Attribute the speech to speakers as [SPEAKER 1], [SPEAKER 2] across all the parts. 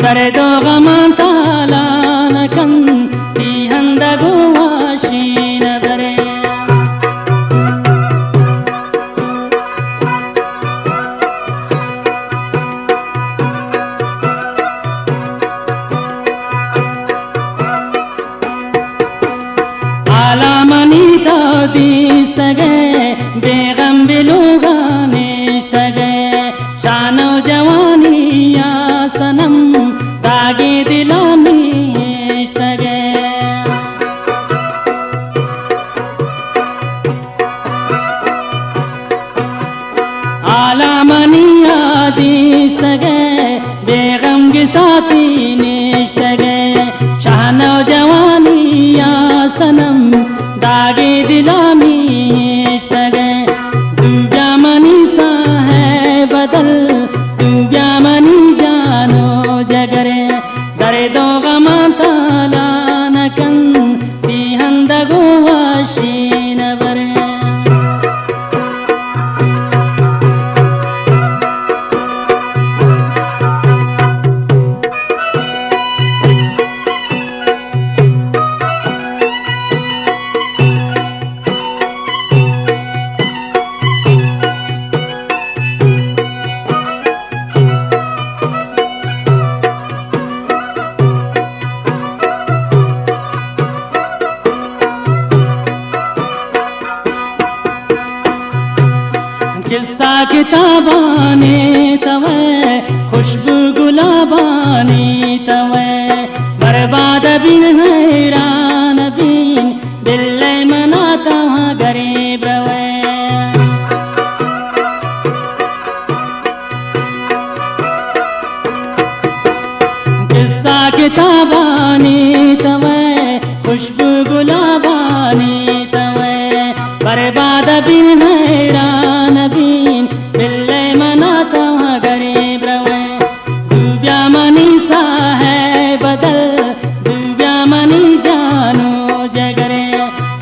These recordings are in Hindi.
[SPEAKER 1] दर्दो गमान तालानकन ती हंदगो वाशीन बरे आलामनी तो दीसगे बेगम बिलुगाने इश्तगे शानो जवानी या सनम दागे दिलामी इश्तगे आलामनी दीसगे बेगम के साथी निश्तगे शानो जवानी या सनम दागे दिलामी इश्तगे जुब्या मनी सा है बदल जुब्या मनी जानो जगरे दर्दो गमान तालानकन ती हंदगो वाशीन बरे किस्सा किताबाने तवे खुशबू गुलाबानी तवे बर्बाद बिन हैरान बिन दिल मनाता गरीब रवे किस्सा किताबाने तवे खुशबू गुलाबानी तवे बर्बाद बिन हैरान बिन दिल मनाता गरीब रवे जुब्या मनी सा है बदल जुब्या मनी जानो जगरे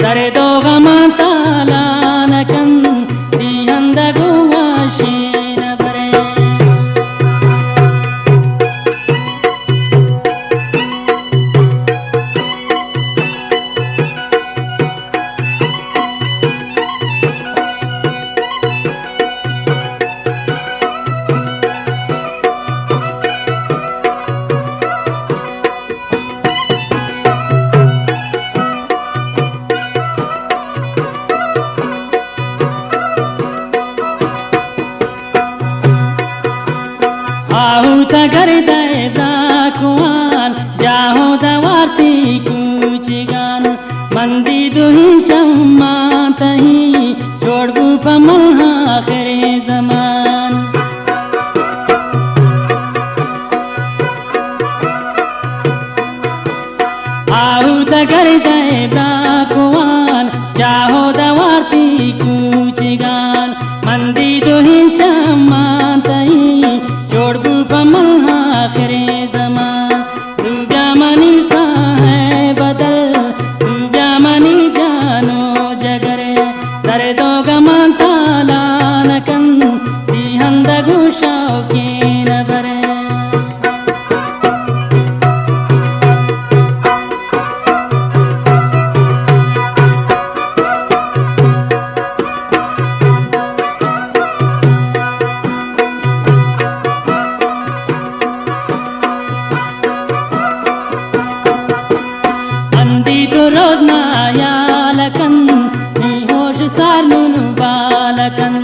[SPEAKER 1] दर्दो गमान तालानकन ती हंदगो वाशीन बरे आहू तगर दाकुआन जाहो दवाती कुचिगान मंदी दुही चम्मा तही छोड़बू पमल आखिरी जमान आहू तगर दाकुआन जाहो दवाती कुचिगान मंदी दुही चम्मा तही छोड़बू पमल आखिरी जमान जुब्या मनी सा है बदल जुब्या मनी जानो जगरे दर्दो गमान तालानकन ती हंदगो शौकीन बरे रोदना यालकन नी होश सालुन बालकन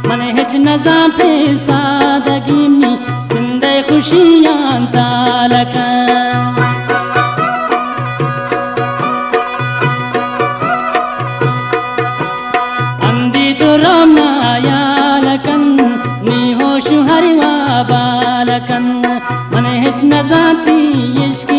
[SPEAKER 1] मन हिच नजा पे सादगी नी जिंदे खुशियां तालकन अंधी तो रोना यालकन नी होश हरवा बालकन मन हिच नजा ती इश्क